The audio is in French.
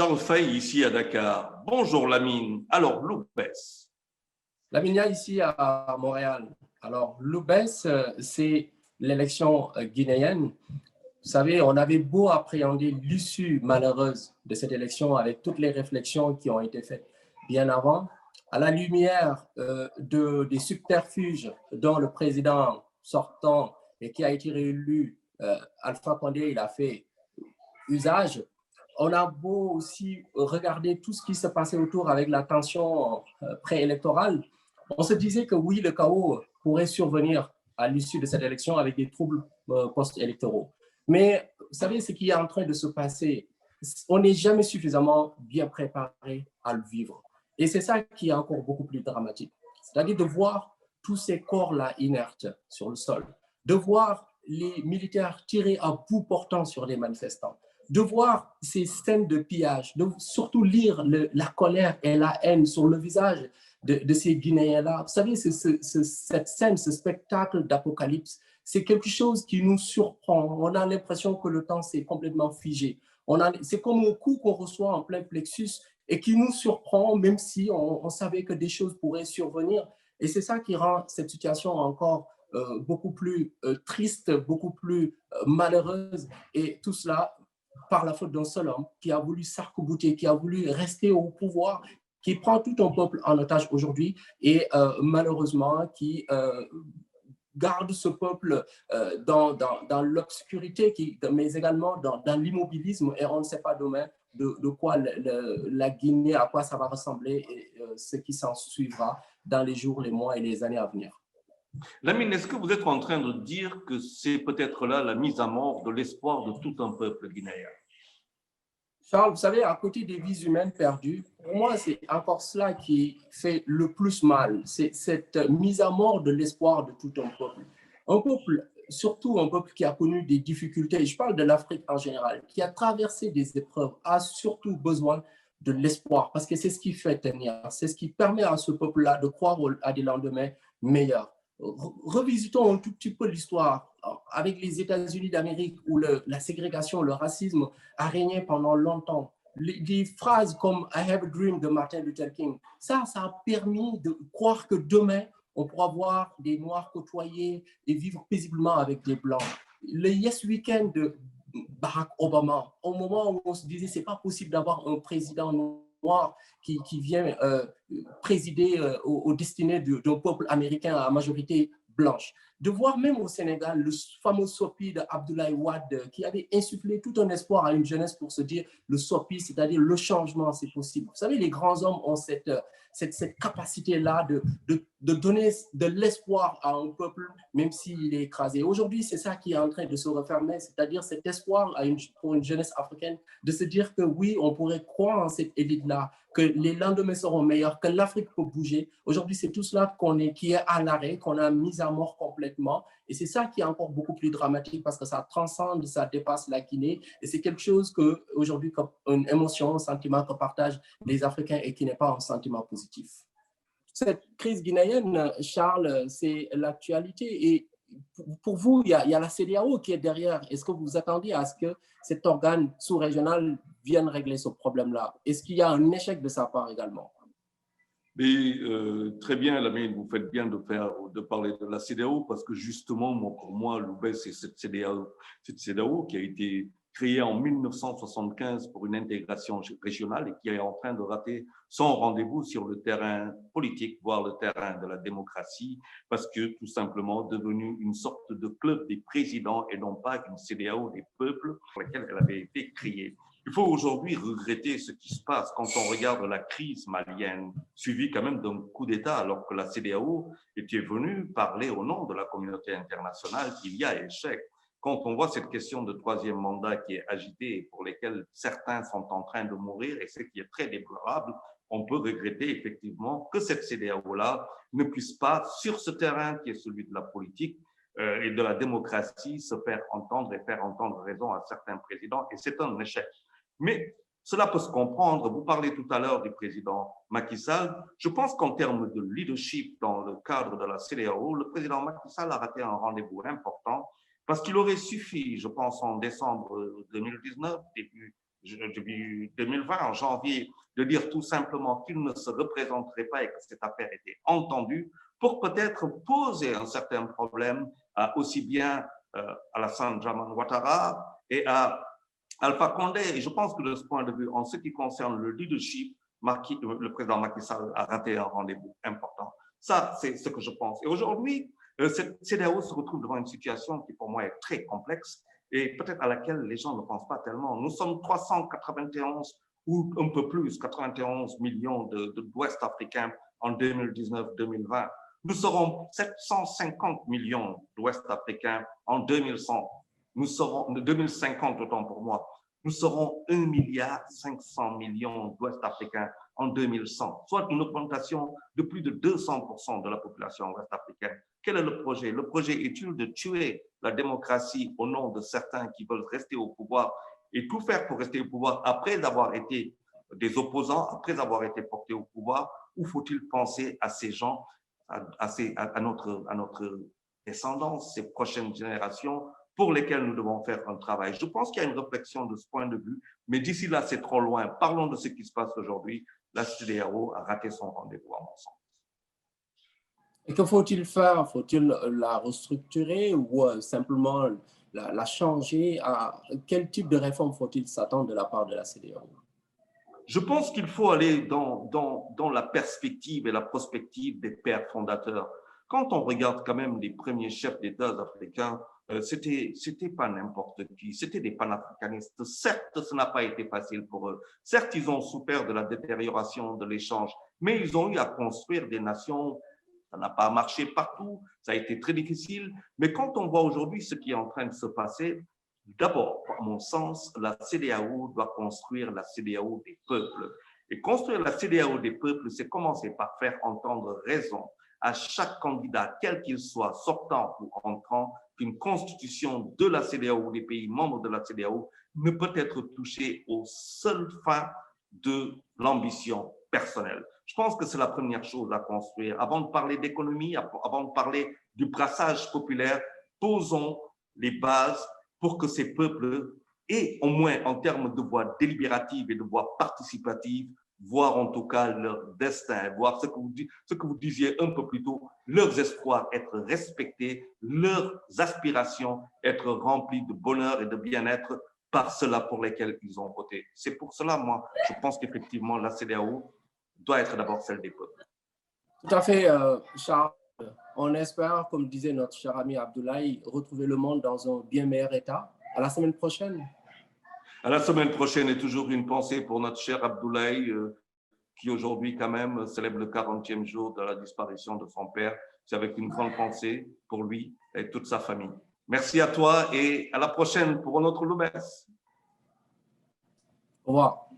Charles Fay, ici à Dakar. Bonjour Lamine. Alors, l'OPES. Laminia ici à Montréal. Alors, l'OBES, c'est l'élection guinéenne. Vous savez, on avait beau appréhender l'issue malheureuse de cette élection avec toutes les réflexions qui ont été faites bien avant, à la lumière des subterfuges dont le président sortant et qui a été réélu, Alpha Condé, il a fait usage. On a beau aussi regarder tout ce qui se passait autour avec la tension préélectorale. On se disait que oui, le chaos pourrait survenir à l'issue de cette élection avec des troubles post-électoraux. Mais vous savez, ce qui est en train de se passer, on n'est jamais suffisamment bien préparé à le vivre. Et c'est ça qui est encore beaucoup plus dramatique. C'est-à-dire de voir tous ces corps-là inertes sur le sol, de voir les militaires tirer à bout portant sur les manifestants, de voir ces scènes de pillage, de surtout lire la colère et la haine sur le visage de ces Guinéens-là. Vous savez, cette scène, ce spectacle d'apocalypse, c'est quelque chose qui nous surprend. On a l'impression que le temps s'est complètement figé. C'est comme un coup qu'on reçoit en plein plexus et qui nous surprend, même si on savait que des choses pourraient survenir. Et c'est ça qui rend cette situation encore beaucoup plus triste, beaucoup plus malheureuse. Et tout cela par la faute d'un seul homme qui a voulu s'arc-bouter, qui a voulu rester au pouvoir, qui prend tout un peuple en otage aujourd'hui et malheureusement qui garde ce peuple dans l'obscurité, mais également dans l'immobilisme, et on ne sait pas demain de quoi la Guinée, à quoi ça va ressembler et ce qui s'en suivra dans les jours, les mois et les années à venir. Lamine, est-ce que vous êtes en train de dire que c'est peut-être là la mise à mort de l'espoir de tout un peuple guinéen? Charles, vous savez, à côté des vies humaines perdues, pour moi, c'est encore cela qui fait le plus mal. C'est cette mise à mort de l'espoir de tout un peuple. Un peuple, surtout un peuple qui a connu des difficultés, je parle de l'Afrique en général, qui a traversé des épreuves, a surtout besoin de l'espoir, parce que c'est ce qui fait tenir, c'est ce qui permet à ce peuple-là de croire à des lendemains meilleurs. Revisitons un tout petit peu l'histoire avec les États-Unis d'Amérique où la ségrégation, le racisme a régné pendant longtemps. Des phrases comme I have a dream de Martin Luther King, ça a permis de croire que demain, on pourra voir des Noirs côtoyer et vivre paisiblement avec des Blancs. Le Yes Weekend de Barack Obama, au moment où on se disait c'est pas possible d'avoir un président noir qui vient présider aux destinées d'un peuple américain à majorité blanche. De voir même au Sénégal le fameux SOPI d'Abdoulaye Wade qui avait insufflé tout un espoir à une jeunesse pour se dire le SOPI, c'est-à-dire le changement, c'est possible. Vous savez, les grands hommes ont cette capacité-là de donner de l'espoir à un peuple, même s'il est écrasé. Aujourd'hui, c'est ça qui est en train de se refermer, c'est-à-dire cet espoir pour une jeunesse africaine de se dire que oui, on pourrait croire en cette élite-là, que les lendemains seront meilleurs, que l'Afrique peut bouger. Aujourd'hui, c'est tout cela qui est à l'arrêt, qu'on a mis à mort complètement. Et c'est ça qui est encore beaucoup plus dramatique parce que ça transcende, ça dépasse la Guinée. Et c'est quelque chose qu'aujourd'hui, une émotion, un sentiment que partagent les Africains et qui n'est pas un sentiment positif. Cette crise guinéenne, Charles, c'est l'actualité. Et pour vous, il y a la CEDEAO qui est derrière. Est-ce que vous attendiez à ce que cet organe sous-régional vienne régler ce problème-là? Est-ce qu'il y a un échec de sa part également? Mais, très bien, Lamine, vous faites bien de parler de la CEDEAO parce que justement, pour moi, l'OBES, c'est cette CEDEAO qui a été créée en 1975 pour une intégration régionale et qui est en train de rater son rendez-vous sur le terrain politique, voire le terrain de la démocratie, parce que tout simplement devenu une sorte de club des présidents et non pas une CEDEAO des peuples pour laquelle elle avait été créée. Il faut aujourd'hui regretter ce qui se passe quand on regarde la crise malienne, suivie quand même d'un coup d'État, alors que la CEDEAO était venue parler au nom de la communauté internationale qu'il y a échec. Quand on voit cette question de troisième mandat qui est agitée et pour lesquels certains sont en train de mourir, et ce qui est très déplorable, on peut regretter effectivement que cette CEDEAO-là ne puisse pas, sur ce terrain qui est celui de la politique, et de la démocratie, se faire entendre et faire entendre raison à certains présidents, et c'est un échec. Mais cela peut se comprendre. Vous parlez tout à l'heure du président Macky Sall. Je pense qu'en termes de leadership dans le cadre de la CEDEAO, le président Macky Sall a raté un rendez-vous important parce qu'il aurait suffi, je pense, en décembre 2019, début depuis 2020, en janvier, de dire tout simplement qu'il ne se représenterait pas et que cette affaire était entendue pour peut-être poser un certain problème aussi bien à Alassane Dramane Ouattara et à Alpha Condé. Et je pense que de ce point de vue, en ce qui concerne le leadership, le président Macky Sall a raté un rendez-vous important. Ça, c'est ce que je pense. Et aujourd'hui, cette CEDEAO se retrouve devant une situation qui, pour moi, est très complexe et peut-être à laquelle les gens ne pensent pas tellement. Nous sommes 391 ou un peu plus, 91 millions d'Ouest africains en 2019-2020. Nous serons 750 millions d'Ouest africains en 2100. Nous serons 2050, autant pour moi. Nous serons 1,5 milliard d'Ouest africains en 2100, soit une augmentation de plus de 200% de la population ouest-africaine. Quel est le projet? Le projet est-il de tuer la démocratie au nom de certains qui veulent rester au pouvoir et tout faire pour rester au pouvoir après avoir été des opposants, après avoir été portés au pouvoir, ou faut-il penser à ces gens, à notre descendance, ces prochaines générations pour lesquelles nous devons faire un travail? Je pense qu'il y a une réflexion de ce point de vue, mais d'ici là, c'est trop loin. Parlons de ce qui se passe aujourd'hui. La CEDEAO a raté son rendez-vous, à mon sens. Et que faut-il faire? Faut-il la restructurer ou simplement la changer? Quel type de réforme faut-il s'attendre de la part de la CEDEAO? Je pense qu'il faut aller dans la perspective et la prospective des pères fondateurs. Quand on regarde quand même les premiers chefs d'État africains, c'était pas n'importe qui, c'était des panafricanistes. Certes, ce n'a pas été facile pour eux. Certes, ils ont souffert de la détérioration de l'échange, mais ils ont eu à construire des nations. Ça n'a pas marché partout, ça a été très difficile. Mais quand on voit aujourd'hui ce qui est en train de se passer, d'abord, à mon sens, la CEDEAO doit construire la CEDEAO des peuples. Et construire la CEDEAO des peuples, c'est commencer par faire entendre raison à chaque candidat, quel qu'il soit, sortant ou entrant, qu'une constitution de la CEDEAO ou des pays membres de la CEDEAO ne peut être touchée aux seules fins de l'ambition personnelle. Je pense que c'est la première chose à construire. Avant de parler d'économie, avant de parler du brassage populaire, posons les bases pour que ces peuples aient, au moins en termes de voix délibérative et de voix participative, voir en tout cas leur destin, voir ce que vous disiez un peu plus tôt, leurs espoirs être respectés, leurs aspirations être remplies de bonheur et de bien-être par ceux-là pour lesquels ils ont voté. C'est pour cela, moi, je pense qu'effectivement, la CEDEAO doit être d'abord celle des peuples. Tout à fait, Charles. On espère, comme disait notre cher ami Abdoulaye, retrouver le monde dans un bien meilleur état. À la semaine prochaine. À la semaine prochaine, et toujours une pensée pour notre cher Abdoulaye, qui aujourd'hui quand même célèbre le 40e jour de la disparition de son père. C'est avec une grande pensée pour lui et toute sa famille. Merci à toi et à la prochaine pour un autre Loubès. Au revoir.